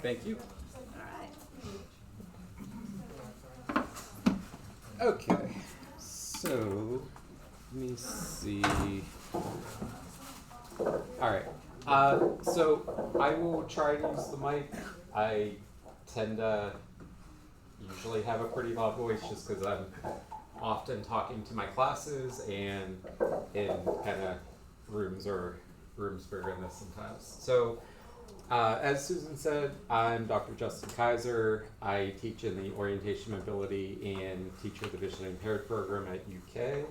Thank you. All right. Okay, so let me see. All right, so I will try to use the mic. I tend to usually have a pretty loud voice just because I'm often talking to my classes and in kind of rooms bigger than this sometimes. So as Susan said, I'm Dr. Justin Kaiser. I teach in the Orientation, Mobility, and Teacher of the Visually Impaired Program at UK.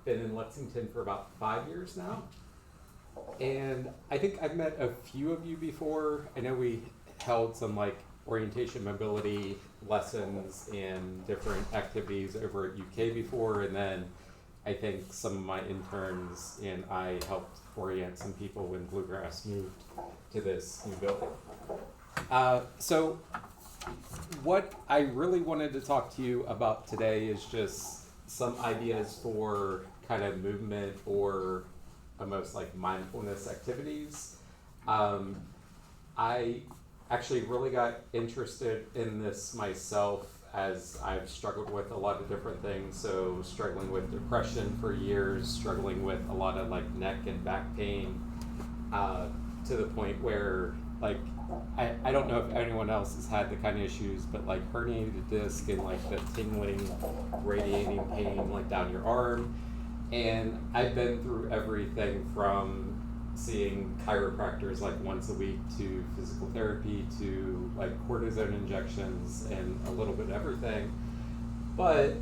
Been in Lexington for about 5 years now. And I think I've met a few of you before. I know we held some like orientation mobility lessons and different activities over at UK before, and then I think some of my interns and I helped orient some people when Bluegrass moved to this new building. So what I really wanted to talk to you about today is just some ideas for kind of movement or almost like mindfulness activities. I actually really got interested in this myself as I've struggled with a lot of different things. So struggling with depression for years, struggling with a lot of like neck and back pain, to the point where like, I don't know if anyone else has had the kind of issues, but like herniated disc and like the tingling, radiating pain like down your arm. And I've been through everything from seeing chiropractors like once a week to physical therapy to like cortisone injections and a little bit of everything. But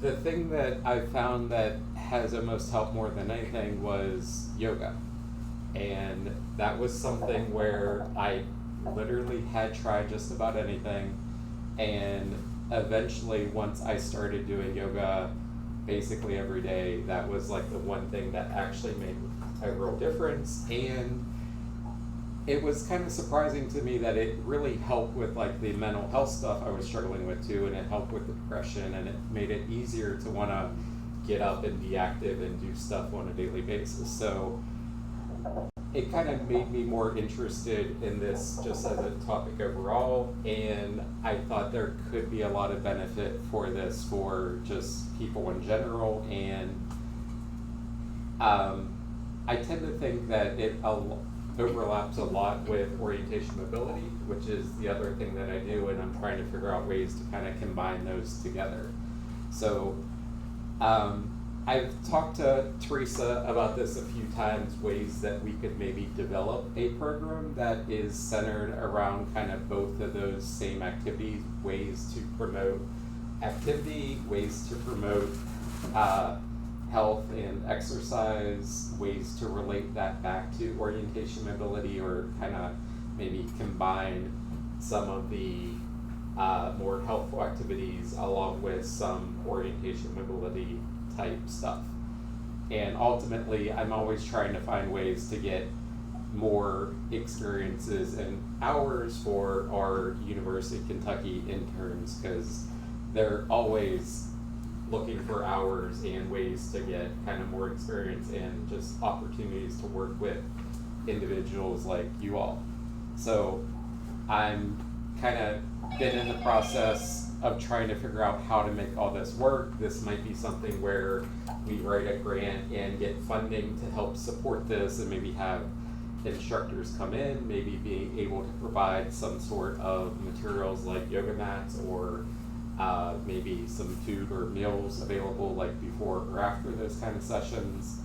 the thing that I found that has almost helped more than anything was yoga. And that was something where I literally had tried just about anything. And eventually, once I started doing yoga basically every day, that was like the one thing that actually made a real difference. And it was kind of surprising to me that it really helped with like the mental health stuff I was struggling with too, and it helped with the depression, and it made it easier to want to get up and be active and do stuff on a daily basis. So it kind of made me more interested in this just as a topic overall, and I thought there could be a lot of benefit for this for just people in general. And I tend to think that it overlaps a lot with orientation mobility, which is the other thing that I do, and I'm trying to figure out ways to kind of combine those together. So I've talked to Teresa about this a few times, ways that we could maybe develop a program that is centered around kind of both of those same activities, ways to promote activity, ways to promote health and exercise, ways to relate that back to orientation mobility, or kind of maybe combine some of the more helpful activities along with some orientation mobility type stuff. And ultimately, I'm always trying to find ways to get more experiences and hours for our University of Kentucky interns, because they're always looking for hours and ways to get kind of more experience and just opportunities to work with individuals like you all. So I'm kind of been in the process of trying to figure out how to make all this work. This might be something where we write a grant and get funding to help support this, and maybe have instructors come in, maybe be able to provide some sort of materials like yoga mats, or maybe some food or meals available like before or after those kind of sessions.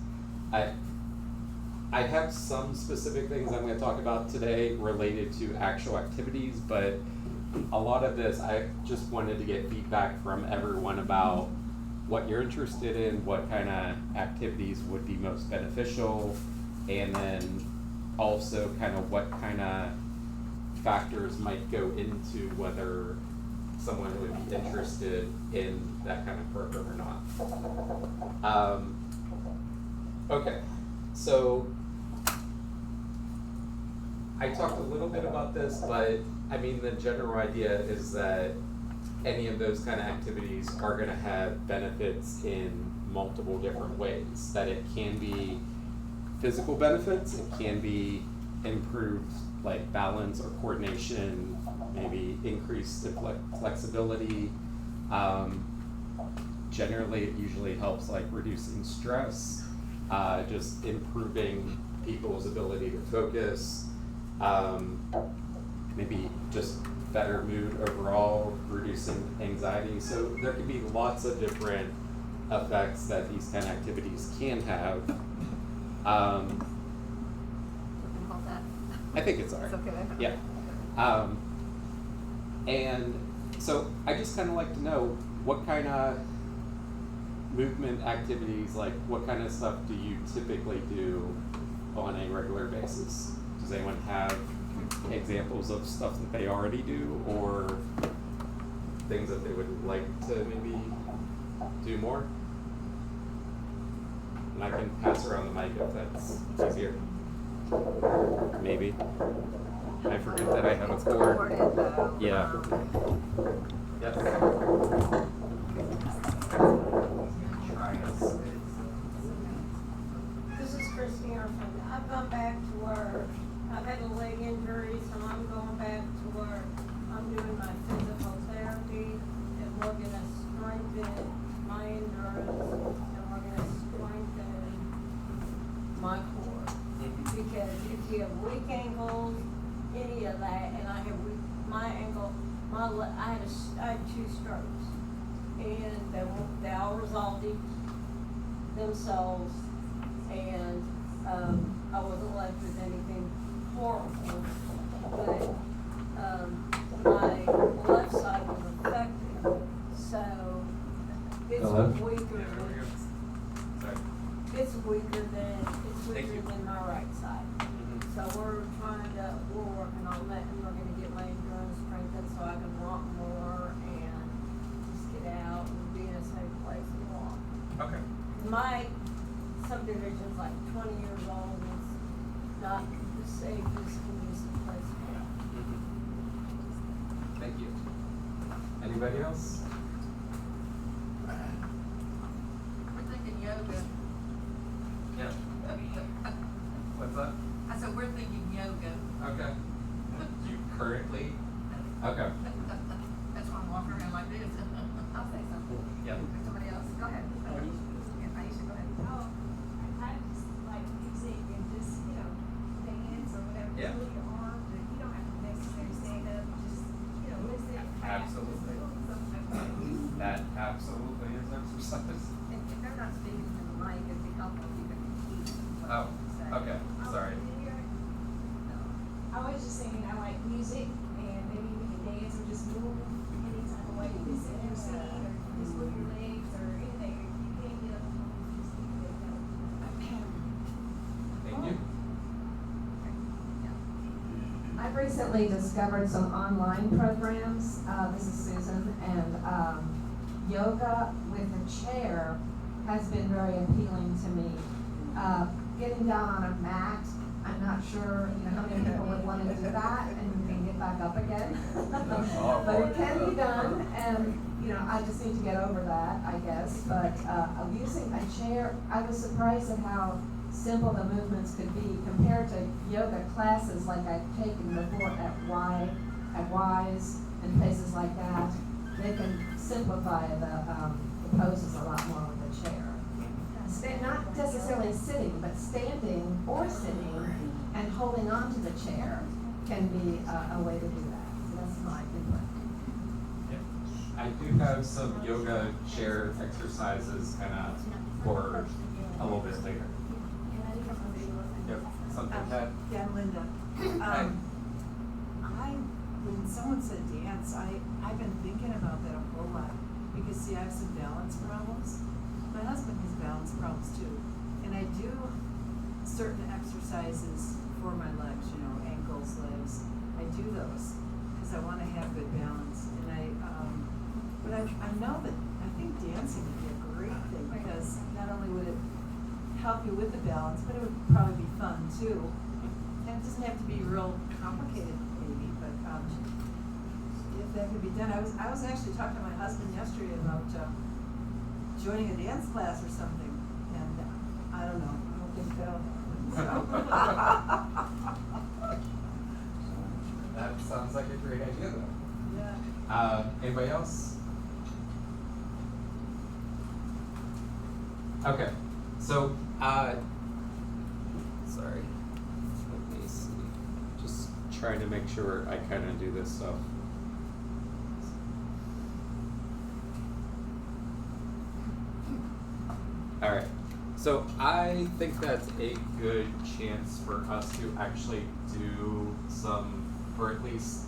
I have some specific things I'm going to talk about today related to actual activities, but a lot of this I just wanted to get feedback from everyone about what you're interested in, what kind of activities would be most beneficial, and then also kind of what kind of factors might go into whether someone would be interested in that kind of program or not. Okay, so I talked a little bit about this, but I mean, the general idea is that any of those kind of activities are going to have benefits in multiple different ways. That it can be physical benefits, it can be improved like balance or coordination, maybe increased flexibility. Generally, it usually helps like reducing stress, just improving people's ability to focus, maybe just better mood overall, reducing anxiety. So there can be lots of different effects that these kind of activities can have. I think it's alright. It's okay. Yeah. And so I just kind of like to know what kind of movement activities, like what kind of stuff do you typically do on a regular basis? Does anyone have examples of stuff that they already do or things that they would like to maybe do more? And I can pass around the mic if that's easier. Maybe. I forget that I have a cord. Yeah. Yes. This is Christy Orphan. I've gone back to work. I've had a leg injury, so I'm going back to work. I'm doing my physical therapy, and we're gonna strengthen my endurance, and we're gonna strengthen my core. Because if you have weak ankles, any of that, and I have weak, my ankle, I had 2 strokes, and they all resolved themselves, and I wasn't left with anything horrible, but my left side was affected, so it's weaker. It's weaker than my right side. So we're working on that, and we're gonna get my endurance strengthened so I can walk more and just get out and be in a safe place and walk. Okay. My subdivision's like 20 years old, and it's not the safest conducive place to walk. Thank you. Anybody else? We're thinking yoga. Yeah. What's that? I said, we're thinking yoga. Okay. You currently? Okay. That's why I'm walking around like this. I'll say something. Yeah. Somebody else, go ahead. Yeah, Aisha, go ahead. Oh, I just like music and just, dance or whatever. Yeah. Just move your arms, and you don't have to necessarily stand up, just, listen. Absolutely. That absolutely is exercise. If they're not speaking to the mic, it'd be helpful if you could repeat what Oh, you say. okay. Sorry. I was just saying I like music, and maybe we can dance or just move any type of way. You can sit in your seat, or just move your legs, or anything. If you can't get up, just leave it go. Thank you. I've recently discovered some online programs, this is Susan, and yoga with a chair has been very appealing to me. Getting down on a mat, I'm not sure, how many people would want to do that and get back up again. But it can be done, and, I just need to get over that, I guess. But using a chair, I was surprised at how simple the movements could be compared to yoga classes like I've taken before at Wise and places like that. They can simplify the poses a lot more with a chair. Not necessarily sitting, but standing or sitting and holding on to the chair can be a way to do that. So that's my input. I do have some yoga chair exercises kind of for a little bit later. Yep. Something that. Yeah, Linda. When someone said dance, I've been thinking about that a whole lot because see, I have some balance problems. My husband has balance problems too, and I do certain exercises for my legs, ankles, legs. I do those because I want to have good balance, and but I know that I think dancing would be a great thing because not only would it help you with the balance, but it would probably be fun too. And it doesn't have to be real complicated, maybe, but if that could be done. I was actually talking to my husband yesterday about joining a dance class or something, and I don't know. I don't think that'll happen. So. That sounds like a great idea though. Yeah. Anybody else? Okay, so, sorry, let me see, just trying to make sure I kind of do this stuff. All right, so I think that's a good chance for us to actually do some, or at least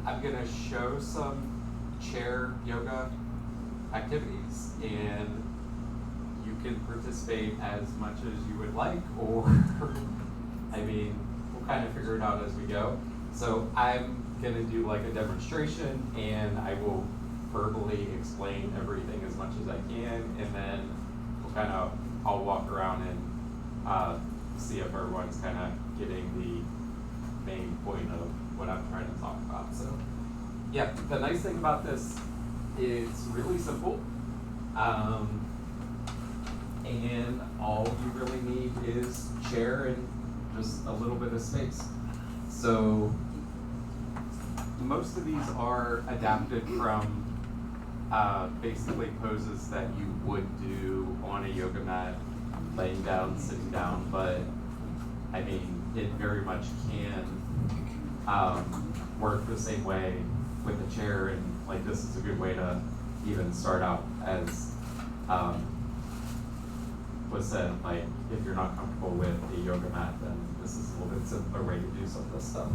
I'm gonna show some chair yoga activities, and you can participate as much as you would like, or I mean, we'll kind of figure it out as we go. So I'm gonna do like a demonstration, and I will verbally explain everything as much as I can, and then we'll I'll walk around and see if everyone's kind of getting the main point of what I'm trying to talk about. So yeah, the nice thing about this is it's really simple. And all you really need is chair and just a little bit of space. So most of these are adapted from basically poses that you would do on a yoga mat, laying down, sitting down, but I mean, it very much can work the same way with a chair, and like this is a good way to even start out as was said, like if you're not comfortable with a yoga mat, then this is a little bit simpler way to do some of this stuff.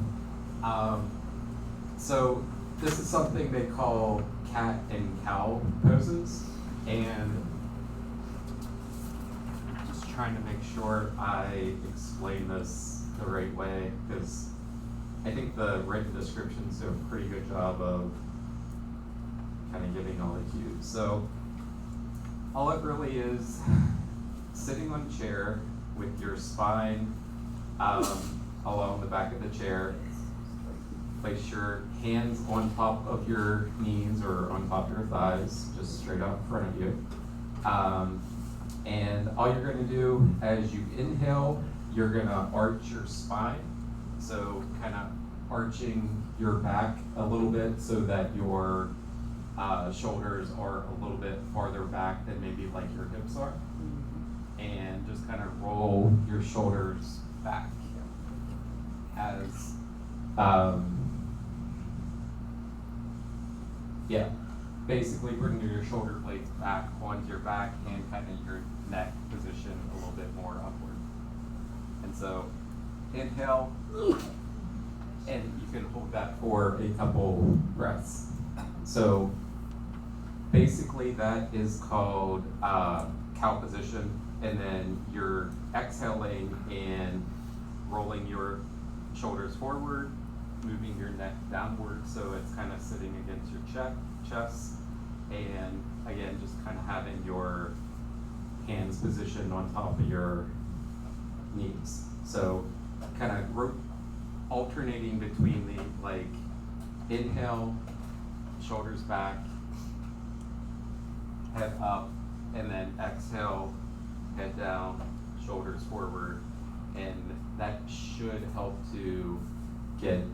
So this is something they call cat and cow poses, and just trying to make sure I explain this the right way, because I think the written descriptions do a pretty good job of kind of giving all the cues. So all it really is sitting on a chair with your spine along the back of the chair. Place your hands on top of your knees or on top of your thighs, just straight out in front of you. And all you're going to do as you inhale, you're going to arch your spine. So kind of arching your back a little bit so that your shoulders are a little bit farther back than maybe like your hips are. And just kind of roll your shoulders back as, yeah, basically bringing your shoulder blades back onto your back and kind of your neck position a little bit more upward. And so inhale, and you can hold that for a couple breaths. So basically that is called cow position. And then you're exhaling and rolling your shoulders forward, moving your neck downward so it's kind of sitting against your chest. And again, just kind of having your hands positioned on top of your knees. So kind of alternating between the like inhale, shoulders back, head up, and then exhale, head down, shoulders forward, and that should help to get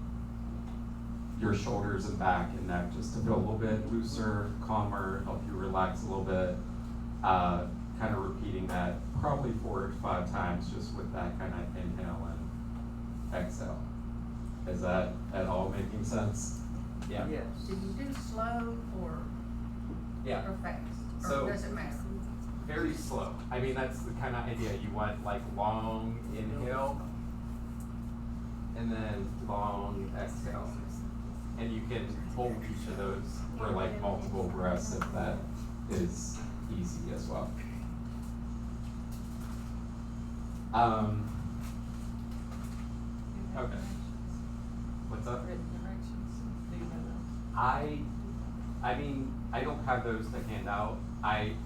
your shoulders and back and neck just to feel a little bit looser, calmer, help you relax a little bit. Kind of repeating that probably 4 to 5 times just with that kind of inhale and exhale. Is that at all making sense? Yeah. Yes. Do you do slow or fast? So- Or does it matter? Very slow. I mean, that's the kind of idea. You want like long inhale and then long exhale. And you can hold each of those for like multiple breaths if that is easy as well. Okay. What's up? I mean, I don't have those to hand out. I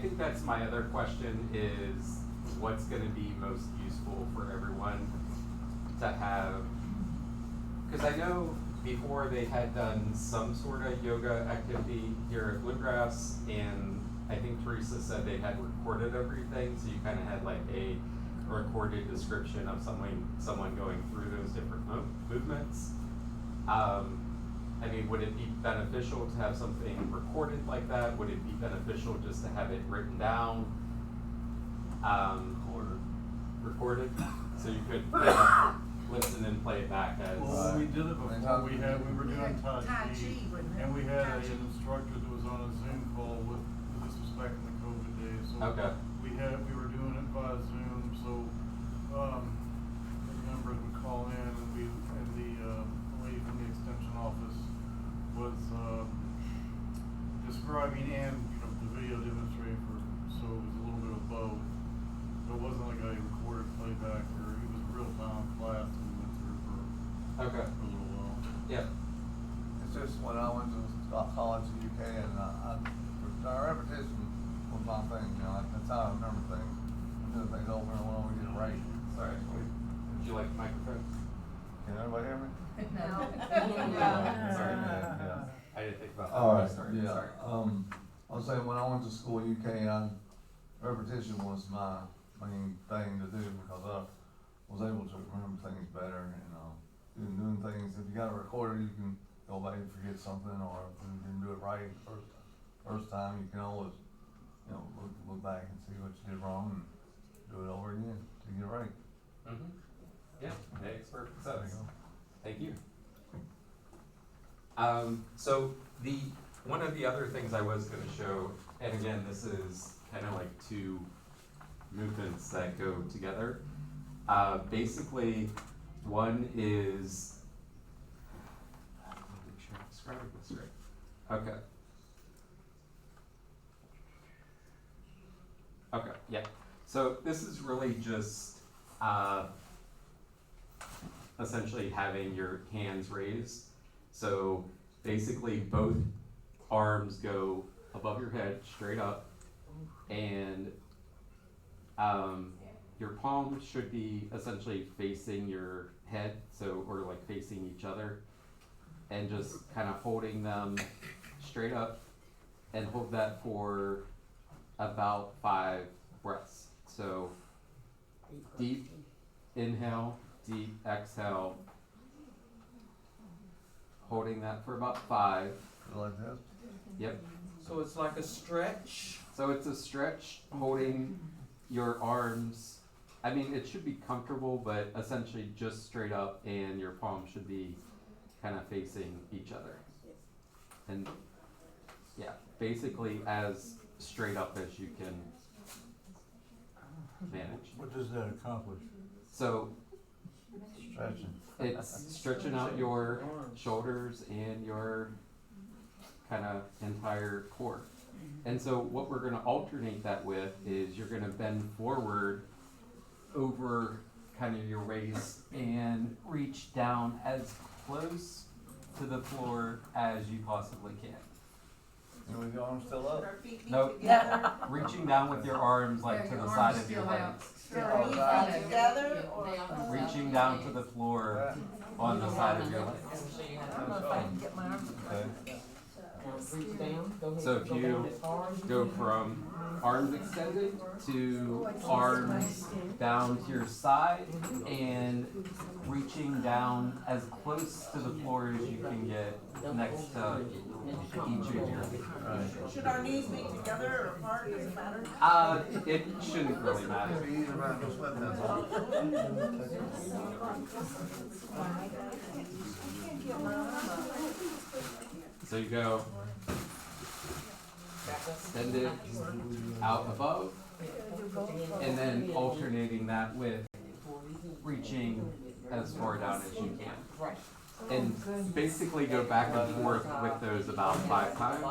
think that's my other question is what's going to be most useful for everyone to have, because I know before they had done some sort of yoga activity here at Bluegrass, and I think Teresa said they had recorded everything, so you kind of had like a recorded description of someone going through those different movements. I mean, would it be beneficial to have something recorded like that? Would it be beneficial just to have it written down? Recorded, so you could listen and play it back as. Well, we did it before, we were doing Tai Tai Chi, Chi, wasn't it? and we had Tai Chi. an instructor that was on a Zoom call this was back in the COVID days, so. Okay. We were doing it via Zoom, so, the members would call in, and the lady from the extension office was, describing and, the video demonstrating so it was a little bit of both. So it wasn't like a recorded playback, or it was a real-time class that we went through for a little while. Yeah. It's just when I went to college in the UK, and repetition was my thing, that's how I remember things. I do things over and over, we get it right. Sorry. Would you like the microphone? Can everybody hear me? No. Sorry. Yeah. I didn't think about that. All right, Sorry. yeah, Sorry. I was saying, when I went to school in UK, repetition was my main thing to do, because I was able to remember things better, and, doing things, if you got a recorder, you can go back and forget something, or if you didn't do it right first time, you can always, look back and see what you did wrong, and do it over again to get it right. Mm-hmm. Yeah, makes perfect There sense. you go. Thank you. So one of the other things I was going to show, and again, this is kind of like two movements that go together. Basically, one is, let me make sure I'm describing this right. Okay. Okay, yeah. So this is really just essentially having your hands raised. So basically both arms go above your head, straight up, and your palms should be essentially facing your head, or like facing each other, and just kind of holding them straight up, and hold that for about 5 breaths. So deep inhale, deep exhale, holding that for about 5. Like this? Yep. So it's like a stretch? So it's a stretch, holding your arms. I mean, it should be comfortable, but essentially just straight up, and your palms should be kind of facing each other. And yeah, basically as straight up as you can manage. What does that accomplish? So Stretching. it's stretching out your shoulders and your kind of entire core. And so what we're going to alternate that with is you're going to bend forward over kind of your waist and reach down as close to the floor as you possibly can. And with your arms still up? Nope. Reaching down with your arms like to the side of your legs. Together or? Reaching down to the floor on the side of your legs. I don't know if I can get my arms. Okay. Reach down, go ahead. So if you go from arms extended to arms down to your side and reaching down as close to the floor as you can get next to each of your feet. Should our knees be together or apart, does it matter? It shouldn't really matter. Easy around the sweat, that's all. So you go extended out above, and then alternating that with reaching as far down as you can. And basically go back and forth with those about 5 times.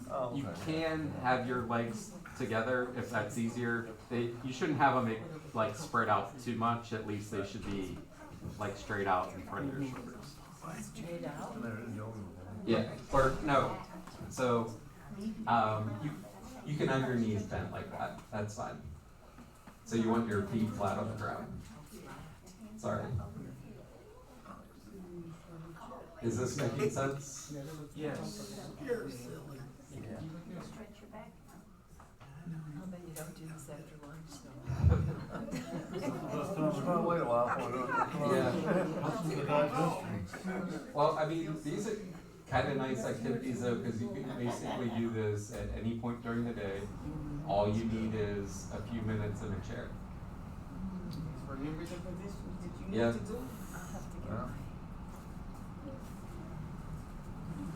Oh, You okay. can have your legs together if that's easier. You shouldn't have them like spread out too much. At least they should be like straight out in front of your shoulders. Straight out. Yeah, or no. So you can have your knees bent like that. That's fine. So you want your feet flat on the ground. Sorry. Is this making sense? Yes. I'll bet you don't do this after lunch, so. Just gonna wait a while for Helps with the digestion. Well, I mean, these are kind of nice activities though, because you can basically do this at any point during the day. All you need is a few minutes in a chair. Remember the positions that you Yeah. need to do? I'll have to get Yeah.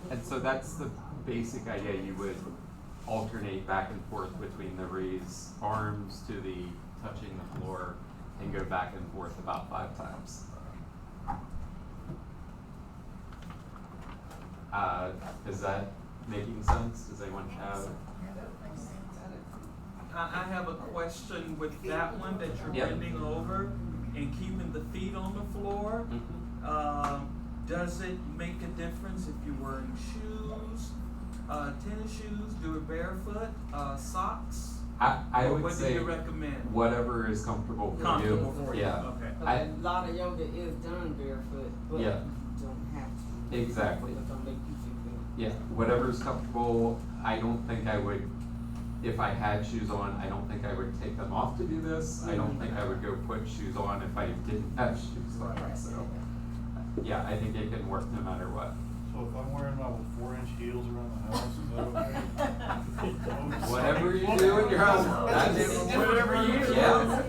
And so that's the basic idea. You would alternate back and forth between the raised arms to the touching the floor and go back and forth about 5 times. Is that making sense? Does anyone have? I have a question with that one that you're Yep. bending over and keeping the feet on the floor. Does it make a difference if you're wearing shoes, tennis shoes, do it barefoot, socks? I Or would what do say you recommend? whatever is comfortable for Comfortable you. for you, Yeah. okay. I- A lot of yoga is done barefoot, but Yeah. you don't have to. Exactly. It don't make you feel good. Yeah, whatever's comfortable. I don't think I would, if I had shoes on, I don't think I would take them off to do this. I don't think I would go put shoes on if I didn't have shoes on, so. Yeah, I think it can work no matter what. So if I'm wearing my 4-inch heels around the house, is that okay? Whatever you do in your house, that's Whatever you do. Yeah.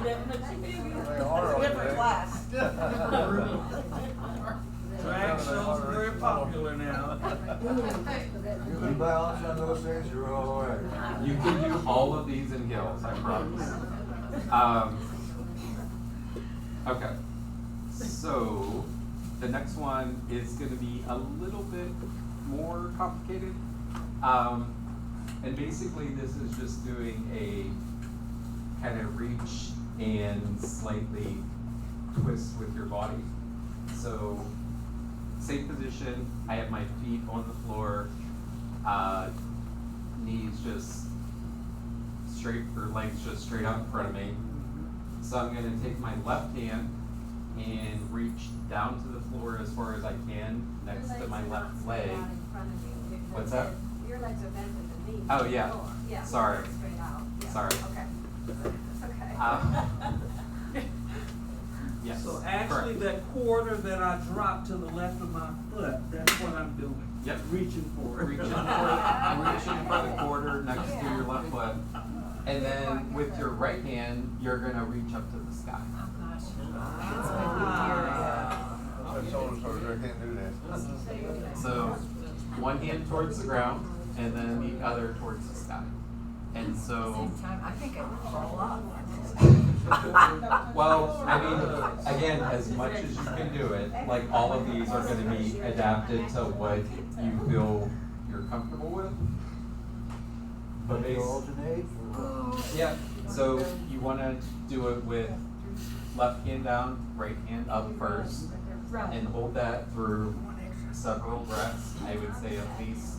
They are like Different that. class. Drag shows are very popular now. You balance on those things, you're all right. You can do all of these in heels, I promise. Okay, so the next one is gonna be a little bit more complicated. And basically this is just doing a kind of reach and slightly twist with your body. So same position, I have my feet on the floor, knees just straight, or legs just straight out in front of me. So I'm gonna take my left hand and reach down to the floor as far as I can, next to my left leg. What's that? Your legs are bent at the knee. Oh, yeah. Yeah. Sorry. Straight out. Yeah. Sorry. Okay. That's okay. Yes, So actually, correct. that quarter that I dropped to the left of my foot, that's what I'm doing. Yep. Reaching for it. Reaching for the quarter next to your left foot. And then with your right hand, you're gonna reach up to the sky. My shoulder surgery, I can't do that. So one hand towards the ground and then the other towards the sky. And so, Same time, I think I would fall off. well, I mean, again, as much as you can do it, like all of these are gonna be adapted to what you feel you're comfortable with. But Alternate yeah, so you wanna do it with left hand down, right hand up first, and hold that through several breaths. I would say at least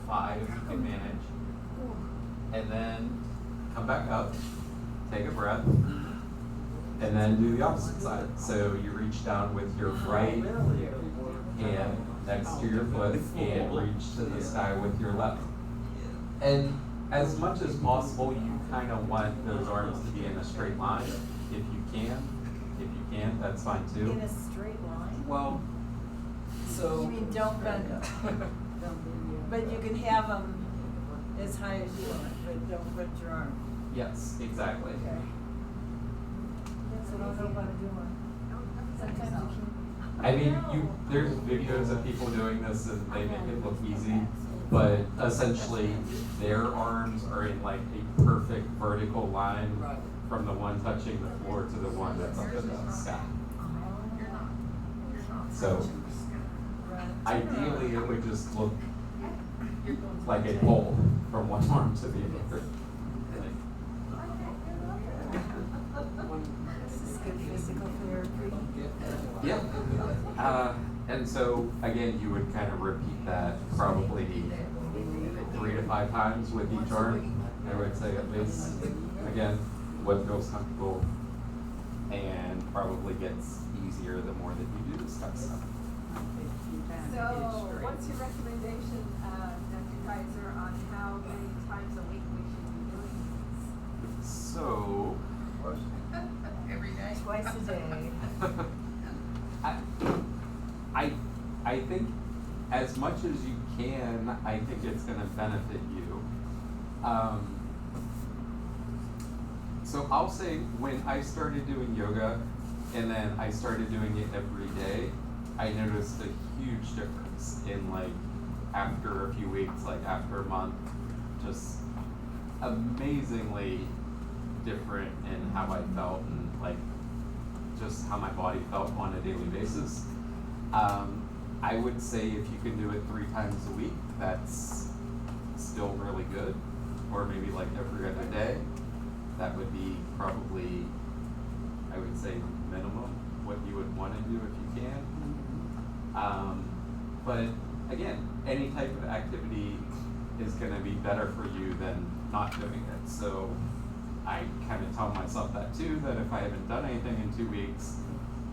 5 if you can manage. And then come back up, take a breath, and then do the opposite side. So you reach down with your right hand next to your foot and reach to the sky with your left. And as much as possible, you kind of want those arms to be in a straight line. If you can, that's fine too. In a straight line? Well, You so, mean don't bend them? But you can have them as high as you want, but don't put your arm. yes, exactly. Okay. That's what I know how to do it. Sometimes you I mean, there's videos of people doing this and they make it look easy, but essentially their arms are in like a perfect vertical line from the one touching the floor to the one that's up in the sky. So ideally it would just look like a pole from one arm to the other. This is good physical therapy. Yep. And so again, you would kind of repeat that probably 3 to 5 times with each arm. I would say at least, again, what feels comfortable and probably gets easier the more that you do this kind of stuff. So, what's your recommendation, Dr. Kaiser, on how many times a week we should be doing So, Every day. Twice a day. I think as much as you can, I think it's gonna benefit you. So I'll say when I started doing yoga and then I started doing it every day, I noticed a huge difference in like after a few weeks, like after a month, just amazingly different in how I felt and like just how my body felt on a daily basis. I would say if you can do it 3 times a week, that's still really good. Or maybe like every other day, that would be probably, I would say, minimum what you would want to do if you can. But again, any type of activity is going to be better for you than not doing it. So I kind of tell myself that too, that if I haven't done anything in 2 weeks,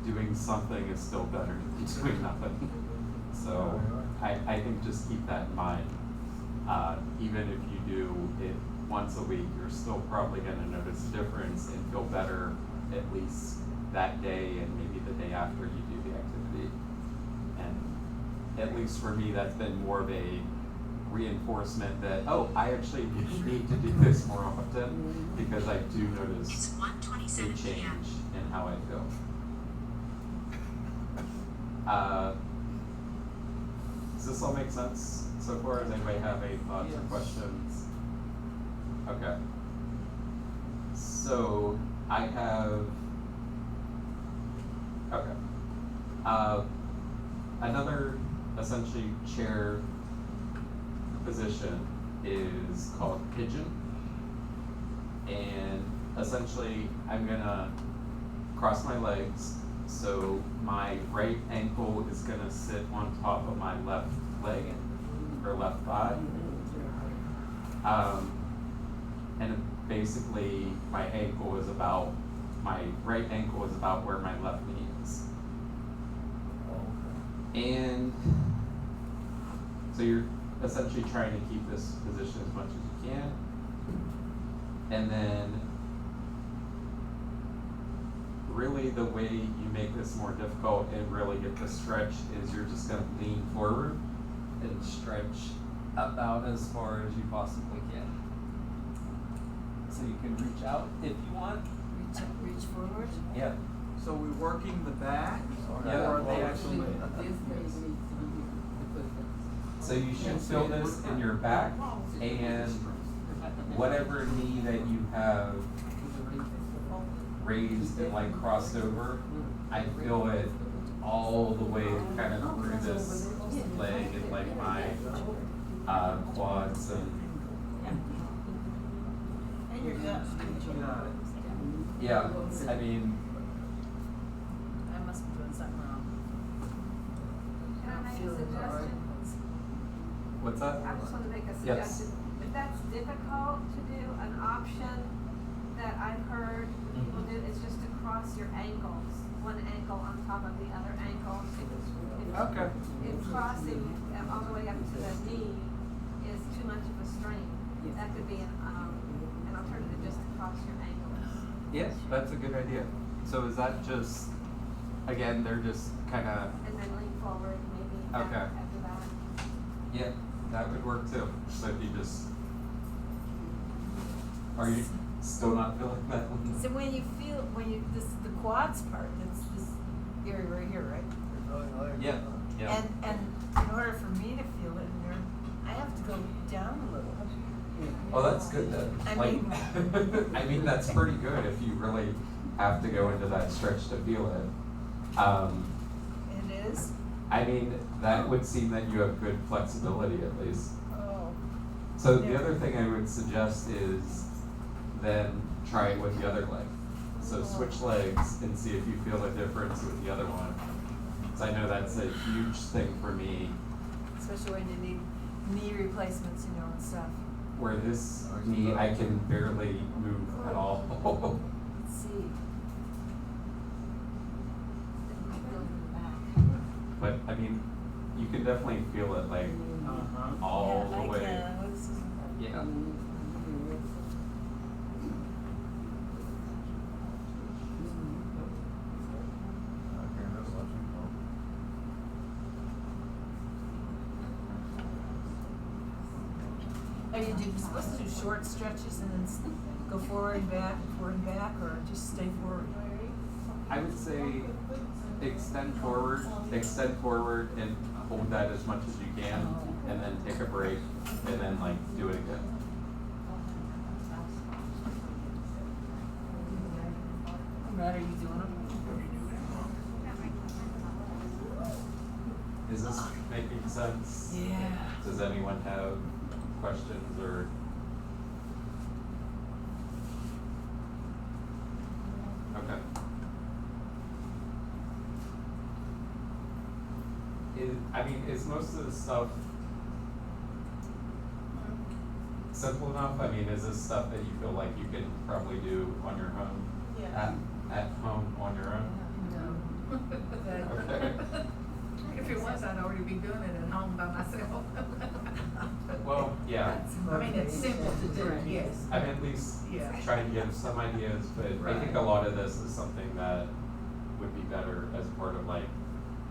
doing something is still better than doing nothing. So I think just keep that in mind. Even if you do it once a week, you're still probably going to notice a difference and feel better at least that day and maybe the day after you do the activity. And at least for me, that's been more of a reinforcement that, oh, I actually need to do this more often because I do notice a change in how I feel. Does this all make sense so far? Does anybody have any thoughts or questions? Okay. So I have, okay. Another essentially chair position is called pigeon. And essentially I'm gonna cross my legs. So my right ankle is gonna sit on top of my left leg or left thigh. And basically my right ankle is about where my left knee is. And so you're essentially trying to keep this position as much as you can. And then really the way you make this more difficult and really get the stretch is you're just gonna lean forward and stretch about as far as you possibly can. So you can reach out if you want. Reach forward. Yeah. So we're working the back, Yeah. or are they actually? So you should feel this in your back and whatever knee that you have raised and like crossed over, I feel it all the way kind of through this leg and like my quads and Your gut. Got it. yeah, I mean, I must be doing something wrong. Can I make a Feeling suggestion? what's that? I just want to make a Yes. suggestion. If that's difficult to do, an option that I've heard people do is just to cross your ankles, one ankle on top of the other ankle. Okay. If crossing all the way up to the knee is too much of a strain, that could be an alternative, just to cross your ankles. Yes, that's a good idea. So is that just, again, they're just kind of, And then lean forward, maybe Okay. after that. yeah, that would work too. So if you just, are you still not feeling that one? So when you the quads part, that's this area right here, right? Yeah, yeah. And in order for me to feel it in there, I have to go down a little. Oh, that's good then. I Like, mean- I mean, that's pretty good if you really have to go into that stretch to feel it. It is? I mean, that would seem that you have good flexibility at least. Oh. So the Yeah. other thing I would suggest is then try it with the other leg. So switch legs and see if you feel a difference with the other one. So I know that's a huge thing for me, Especially when you need knee replacements, and stuff. where this knee, I can barely move at all. Let's see. But I mean, you can definitely feel it like all Yeah, the I way. can. Yeah. you do? You're supposed to do short stretches and then go forward and back, or just stay forward? I would say extend forward, and hold that as much as you can, and then take a break, and then like do it again. Matt, are you doing them? Is this making sense? Yeah. Does anyone have questions or? Okay. Is most of the stuff simple enough? I mean, is this stuff that you feel like you can probably do on your own? Yeah. At home on your own? No. Okay. If it was, I'd already be doing it at home by myself. Well, yeah. I mean, it's simple to do, yes. I'm at least Yeah. trying to give some ideas, but I think a lot of this is something that would be better as part of like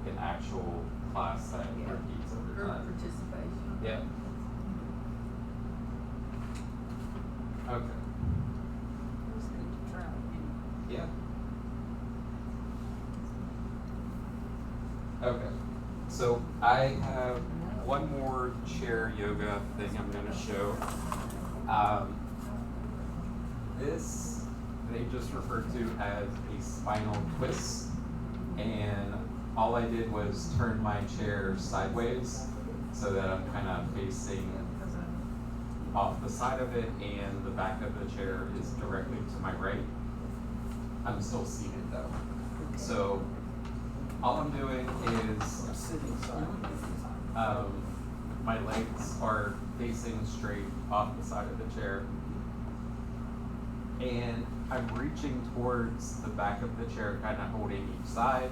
an actual class that Yeah. repeats over Group time. participation. Yeah. Okay. Yeah. Okay. So I have one more chair yoga thing I'm going to show. This they just referred to as a spinal twist, and all I did was turn my chair sideways so that I'm kind of facing off the side of it, and the back of the chair is directly to my right. I'm still seated though. So all I'm doing is my legs are facing straight off the side of the chair, and I'm reaching towards the back of the chair, kind of holding each side,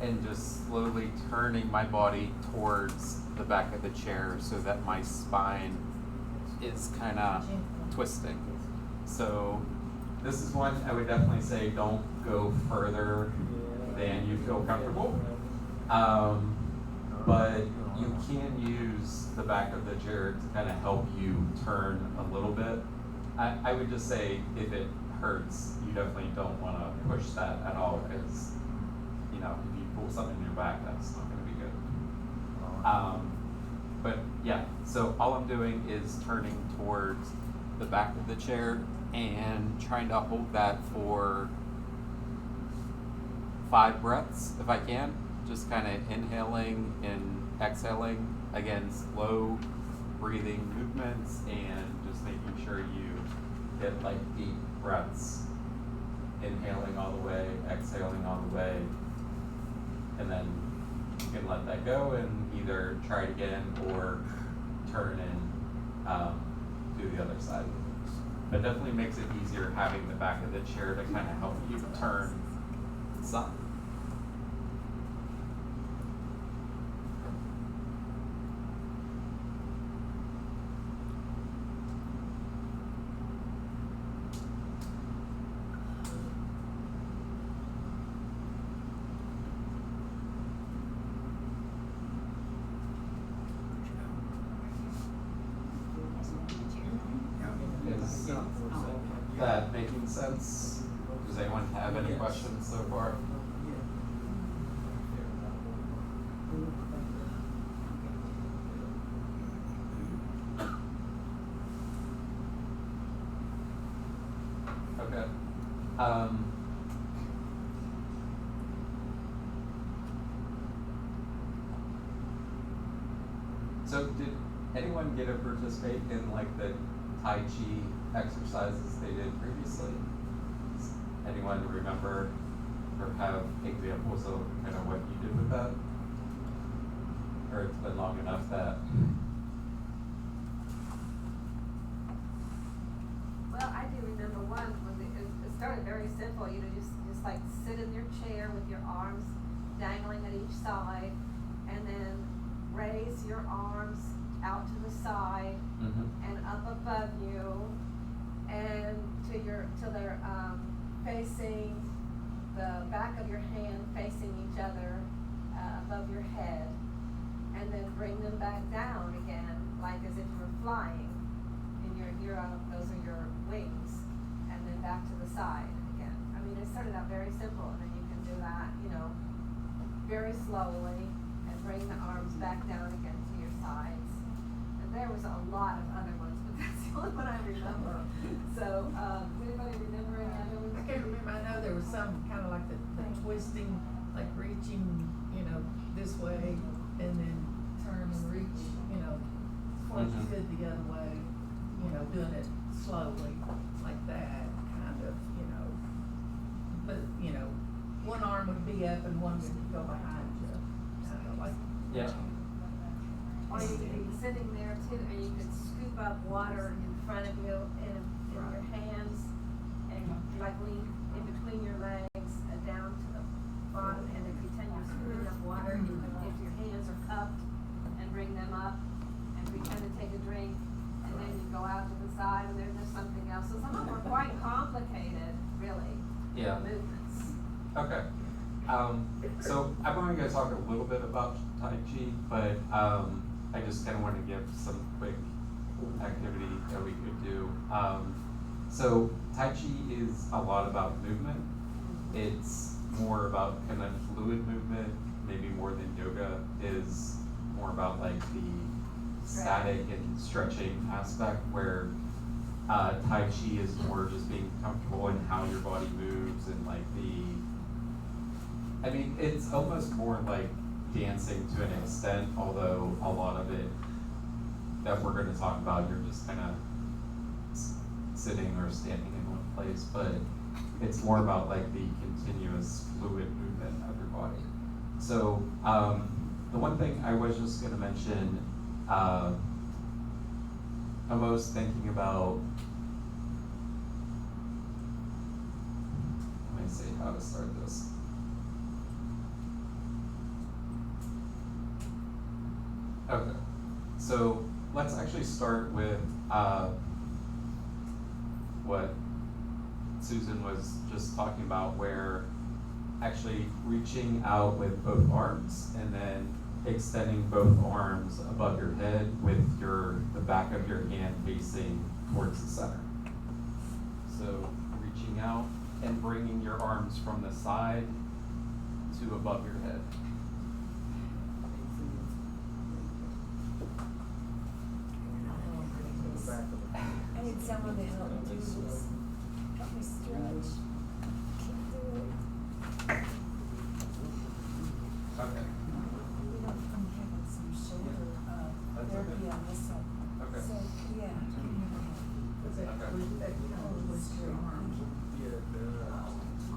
and just slowly turning my body towards the back of the chair so that my spine is kind of twisting. So this is one I would definitely say don't go further than you feel comfortable. But you can use the back of the chair to kind of help you turn a little bit. I would just say if it hurts, you definitely don't want to push that at all, because if you pull something in your back, that's not going to be good. But yeah, so all I'm doing is turning towards the back of the chair and trying to hold that for 5 breaths if I can. Just kind of inhaling and exhaling. Again, slow breathing movements, and just making sure you get like deep breaths. Inhaling all the way, exhaling all the way, and then you can let that go and either try it again or turn and do the other side. But definitely makes it easier having the back of the chair to kind of help you turn some. Is that making sense? Does anyone have any questions so far? Okay. So did anyone get to participate in like the Tai Chi exercises they did previously? Does anyone remember or have examples of kind of what you did with that? Or it's been long enough that. Well, I do remember one when it started very simple. Just like sit in your chair with your arms dangling at each side, and then raise your arms out to the side and up above you, and till they're facing the back of your hand facing each other above your head, and then bring them back down again, like as if you were flying. simple, and then you can do that, you know, very slowly, and bring the arms back down again to your sides. And there was a lot of other ones, but that's the only one I remember. So, does anybody remember any other ones? I can't remember, I know there was some kind of like the twisting, like reaching, you know, this way, and then turn and reach, you know, as far as you could the other way, you know, doing it slowly, like that, kind of, you know. But, you know, one arm would be up and one would go behind you, kind of like. Yeah. Or you could be sitting there too, and you could scoop up water in front of you in your hands, and like lean in between your legs and down to the bottom, and if you tend to scoop up water, you can, if your hands are cupped, and bring them up, and pretend to take a drink, and then you go out to the side, and then there's something else. So some of them are quite complicated, really, Yeah. movements. Okay. So I'm going to talk a little bit about Tai Chi, but I just kind of want to give some quick activity that we could do. So Tai Chi is a lot about movement. It's more about kind of fluid movement, maybe more than yoga is more about like the static and stretching aspect, where Tai Chi is more just being comfortable in how your body moves and like I mean, it's almost more like dancing to an extent, although a lot of it that we're going to talk about, you're just kind of sitting or standing in one place, but it's more about like the continuous fluid movement of your body. So the one thing I was just going to mention, almost thinking about, let me see how to start this. Okay, so let's actually start with what Susan was just talking about, where actually reaching out with both arms and then extending both arms above your head with the back of your hand facing towards the center. So reaching out and bringing your arms from the side to above your head. I need someone to help me do this. Help me stretch. Can't do it. Okay. You know, I'm having some shoulder therapy on this side. Okay. So, yeah. Was that, Okay. was that, was your arm? So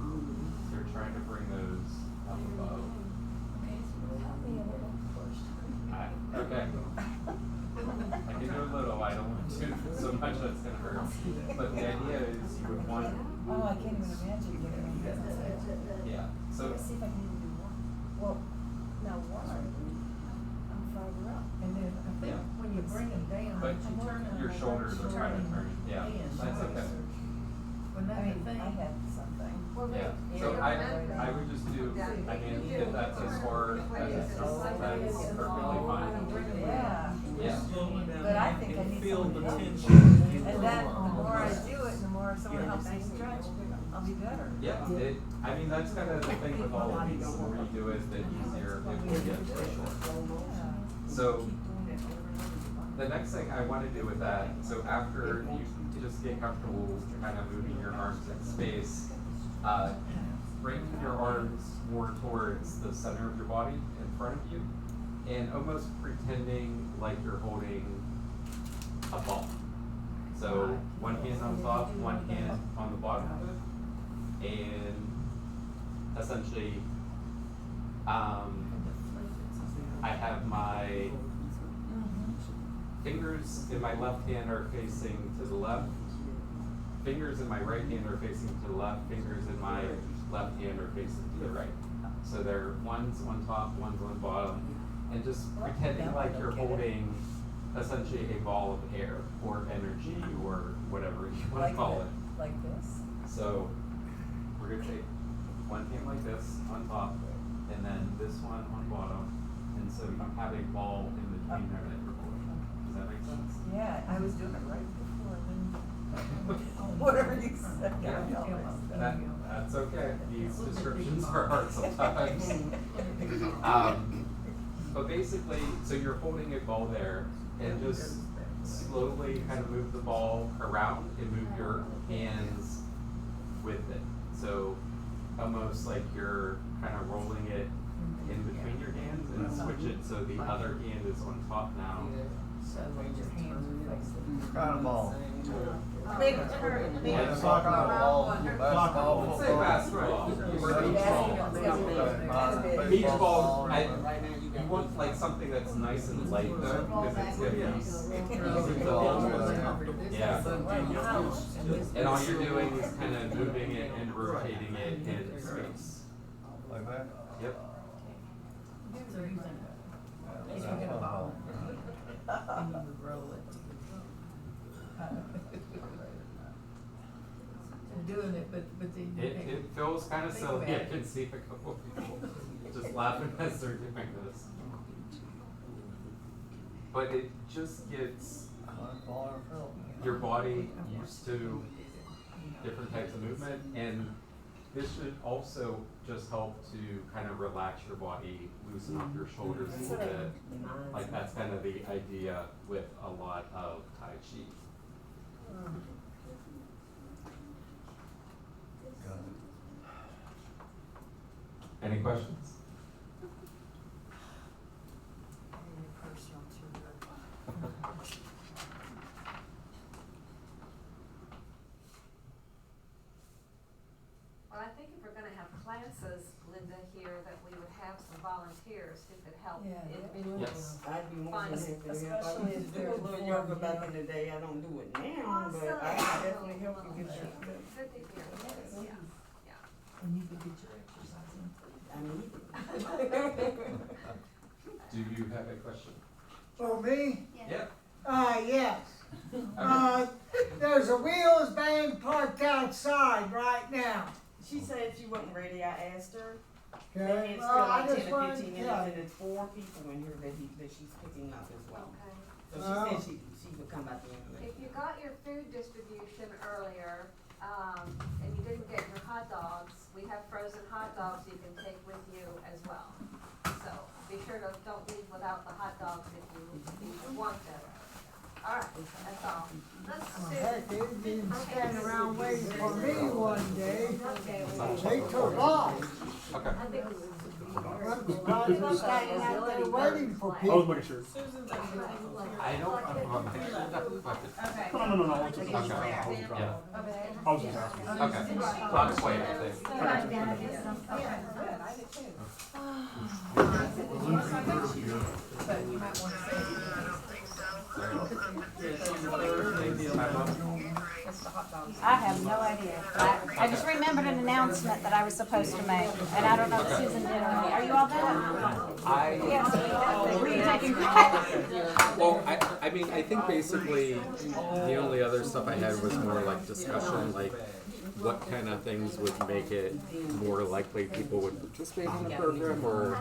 you're trying to bring those up above. Okay, help me a little. Okay. I can do a little, I don't want to do so much that's gonna hurt. But the idea is you would want, Oh, I can't even imagine getting on this. yeah, so, Let's see if I can even do one. Well, now one, I'm farther up. And then I think Yeah. when you bring them down, but you turn them. your shoulders are trying to turn, yeah, Hands, that's okay. When I that mean, thing. I had something. Well, Yeah, so I would just do, I mean, if that's as far as it goes, that's perfectly fine. Yeah. Yeah. But I think I and need feel someone the to help me. tension. And then the more I do it, the more someone helps me stretch, I'll be better. Yeah, I mean, that's kind of the thing with all of these, the more you do it, the easier it will get for sure. Yeah. So, the next thing I want to do with that, so after you just get comfortable kind of moving your arms in space, bring your arms more towards the center of your body in front of you, and almost pretending like you're holding a ball. So one hand on top, one hand on the bottom of it, and essentially, I have my fingers in my left hand are facing to the left, fingers in my right hand are facing to the left, fingers in my left hand are facing to the right. So they're one's on top, one's on bottom, and just pretending like you're holding essentially a ball of air or energy or whatever you want to call it. Like this? So we're gonna take one hand like this on top, and then this one on bottom, and so you have a ball in between there that you're holding. Does that make sense? Yeah, I was doing it right before, and then, whatever you said. Yeah. I almost- That, That's okay. These descriptions are hard sometimes. But basically, so you're holding a ball there and just slowly kind of move the ball around and move your hands with it. So almost like you're kind of rolling it in between your hands and switch it so the other hand is on top now. So when your hands are facing. Kind of ball. Big turn, big Like a soccer ball, basketball, Say football. basketball or beach ball. Beach ball, you want like something that's nice and light though, because it's gonna be easy to hold. Yeah. And all you're doing is kind of moving it and rotating it in space. Like that? Yep. So you think, if you get a ball, and you would roll it. And doing it, but then you can't. It feels kind of Think silly. about I it. can see a couple of people just laughing as they're doing this. But it just gets your body used to different types of movement, and this should also just help to kind of relax your body, loosen up your shoulders a little bit. Like that's kind of the idea with a lot of Tai Chi. Any questions? Well, I think if we're gonna have classes, Linda, here, that we would have some volunteers who could help Yeah, individuals. Yes. I'd be more Fun, than happy to help. I especially used if to do they're a little informed, yoga back yeah. in the day. I don't do it now, Awesome. but I can definitely help you get your, Good to hear, yes, yeah. And you could get your exercise in. I need it. Do you have a question? For me? Yeah. Yes. There's a wheels van parked outside right now. She said she wasn't ready. I asked her. Okay. And it's still Well, I like just 10 to wanted- 15 minutes, yeah. and it's 4 people in here that she's picking up as well. Okay. So Oh. she said she would come by the end of the If you got your food distribution earlier, and you didn't get your hot dogs, we have frozen hot dogs you can take with you as well. So be sure to don't leave without the hot dogs if you want them. All right, that's all. Let's do. Heck, they've been standing around waiting for me one day. Okay, They took off. Okay. I think we I'm surprised they're standing out there waiting for I was people. making sure. I don't. Okay. No. Okay. Yeah. I was just asking. Okay. I'll just wait, I think. But you might wanna say, it's the hot dogs. I have no idea. I just remembered an announcement that I was supposed to make, and I don't know if Susan did or not. Are you all done? I, Were you taking? well, I mean, I think basically the only other stuff I had was more like discussion, like what kind of things would make it more likely people would participate in the program, or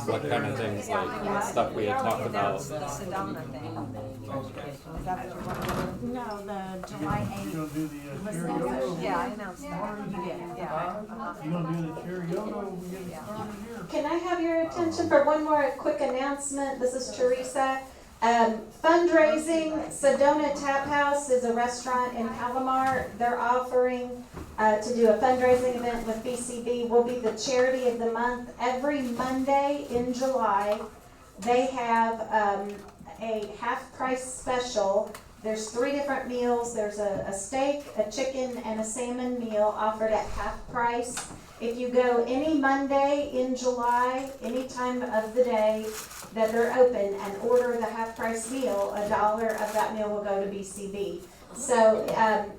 what kind of things, like stuff we had talked about. The Sedona thing. Is that what you're wanting? No, the July You 8th. gonna do the chair yoga? Yeah, I announced that. You did, yeah. You gonna do the chair yoga when we get started here? Can I have your attention for one more quick announcement? This is Teresa. Fundraising, Sedona Tap House is a restaurant in Palomar. They're offering to do a fundraising event with BCB. Will be the charity of the month. Every Monday in July, they have a half-price special. There's 3 different meals. There's a steak, a chicken, and a salmon meal offered at half price. If you go any Monday in July, any time of the day that they're open, and order the half-price meal, $1 of that meal will go to BCB. So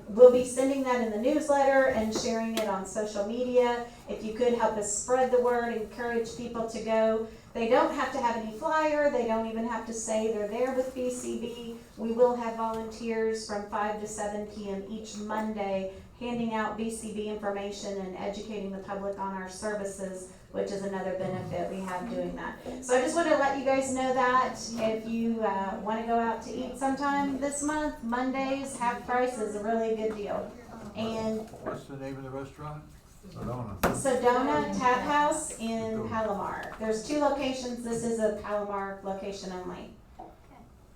we'll be sending that in the newsletter and sharing it on social media. If you could help us spread the word, encourage people to go. They don't have to have any flyer. They don't even have to say they're there with BCB. We will have volunteers from 5 to 7 p.m. each Monday handing out BCB information and educating the public on our services, which is another benefit we have doing that. So I just want to let you guys know that if you want to go out to eat sometime this month, Mondays, half price is a really good deal. And What's the name of the restaurant? Sedona Tap House in Palomar. There's 2 locations. This is a Palomar location only.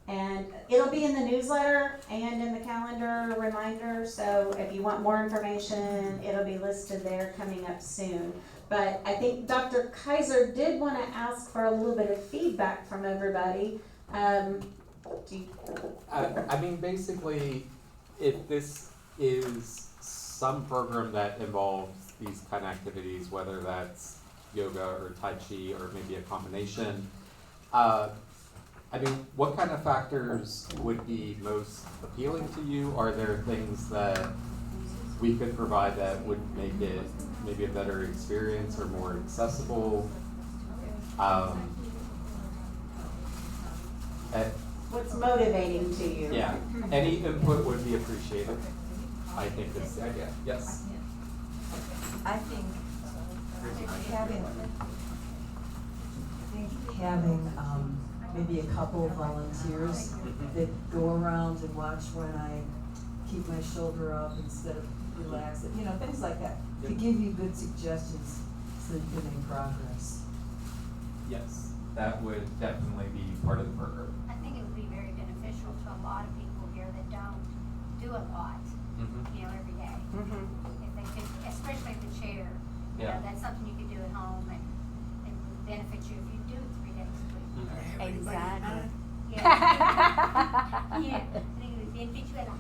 And it'll be in the newsletter and in the calendar reminder, so if you want more information, it'll be listed there coming up soon. But I think Dr. Kaiser did want to ask for a little bit of feedback from everybody. I mean, basically, if this is some program that involves these kind of activities, whether that's yoga or Tai Chi or maybe a combination, I mean, what kind of factors would be most appealing to you? Are there things that we could provide that would make it maybe a better experience or more accessible? What's motivating to you? Yeah, any input would be appreciated, I think is the idea. Yes? I think having maybe a couple of volunteers that go around and watch when I keep my shoulder up instead of relax it, things like that, to give you good suggestions so you can make progress. Yes, that would definitely be part of the program. I think it would be very beneficial to a lot of people here that don't do a lot, every day. If they could, especially the chair, that's something you could do at home and it would benefit you if you do it 3 days a week. Exactly. Yeah. Yeah, I think it would benefit you a lot.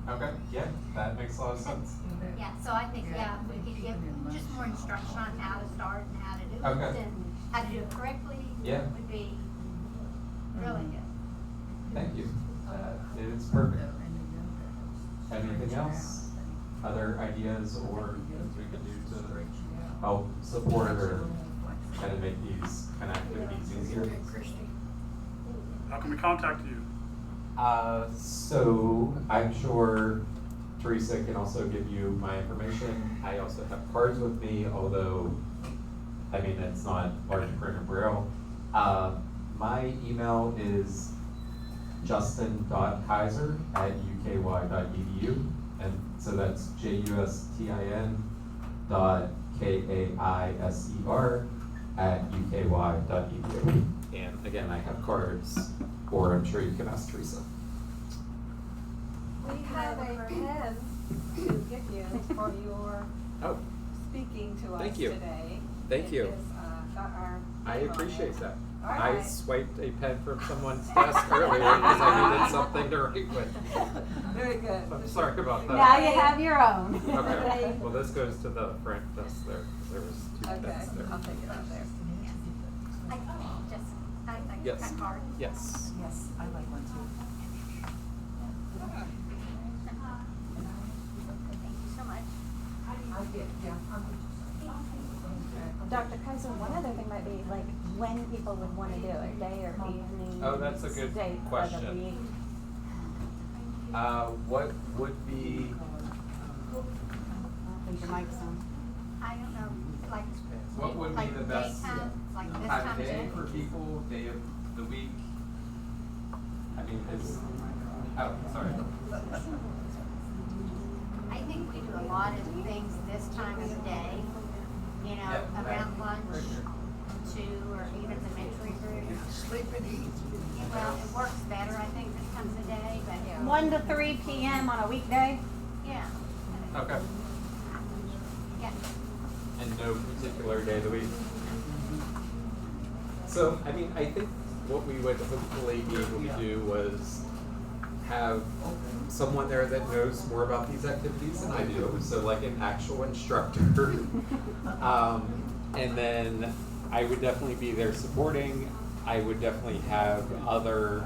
Okay, yeah, that makes a lot of sense. Yeah, so I think, we could give just more instruction on how to start and how to do Okay. it and how to do it correctly would be really good. Thank you. It is perfect. Anything else? Other ideas or things we could do to help support or kind of make these kind of activities easier? How can we contact you? So I'm sure Teresa can also give you my information. I also have cards with me, although, I mean, it's not large print or braille. My email is justin.kaiser@uky.edu, and so that's justin.kaiser@uky.edu. And again, I have cards, or I'm sure you can ask Teresa. We have a pen to give you for your speaking to us Thank you. today. Thank you. It is, got our I name on appreciate it. that. All I right. swiped a pen from someone's desk earlier because I needed something to write with. Very good. I'm sorry about that. Now you have your own. Okay, well, this goes to the front desk there, 'cause there was 2 Okay, pens there. I'll take it out there. I Yes. that card. Yes. Yes, I like one too. Thank you so much. Dr. Kaiser, one other thing might be like when people would want to do it, day or evening. Oh, that's a good day question. Of the week. What would be, Leave your mics on. I don't know, like, what would be like the best daytime, like this time time of of day day? for people, day of the week? I mean, sorry. I think we do a lot of things this time of the day, around lunch, 2 or even the mentoring group. Sleep and eat. Well, it works better, I think, this time of the day, but 1 to 3 p.m. on a weekday. yeah. Okay. Yeah. And no particular day of the week. So, I mean, I think what we would hopefully be able to do was have someone there that knows more about these activities than I do, so like an actual instructor. And then I would definitely be there supporting. I would definitely have other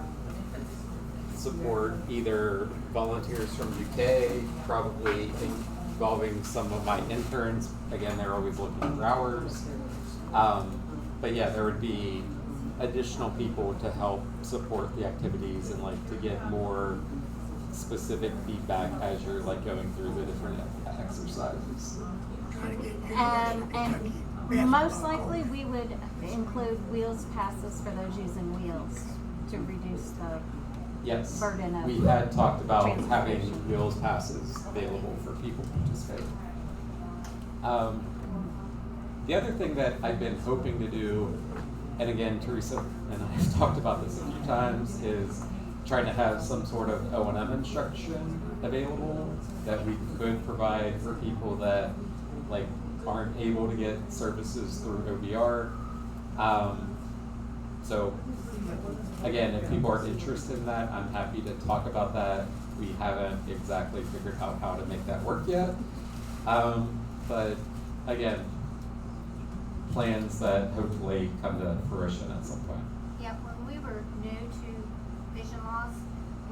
support, either volunteers from UK, probably involving some of my interns. Again, they're always looking for hours. But yeah, there would be additional people to help support the activities and like to get more specific feedback as you're like going through the different exercises. And most likely we would include wheels passes for those using wheels to reduce the Yes, burden of we had talked about having transportation. wheels passes available for people participating. The other thing that I've been hoping to do, and again, Teresa and I have talked about this a few times, is trying to have some sort of O&M instruction available that we could provide for people that like aren't able to get services through OBR. So again, if people are interested in that, I'm happy to talk about that. We haven't exactly figured out how to make that work yet. But again, plans that hopefully come to fruition at some point. Yeah, when we were new to vision loss,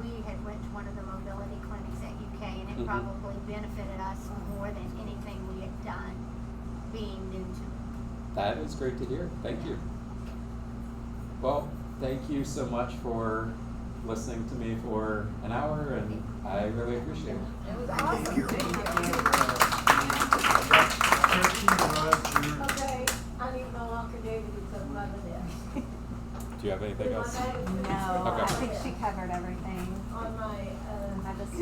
we had went to one of the mobility clinics at UK, and it probably benefited us more than anything we had done being new to it. That is great to hear. Thank you. Well, thank you so much for listening to me for an hour, and I really appreciate it. It was awesome. Okay, I need no longer David to come by the desk. Do you have anything else? No, Okay. I think she covered everything. On my, I just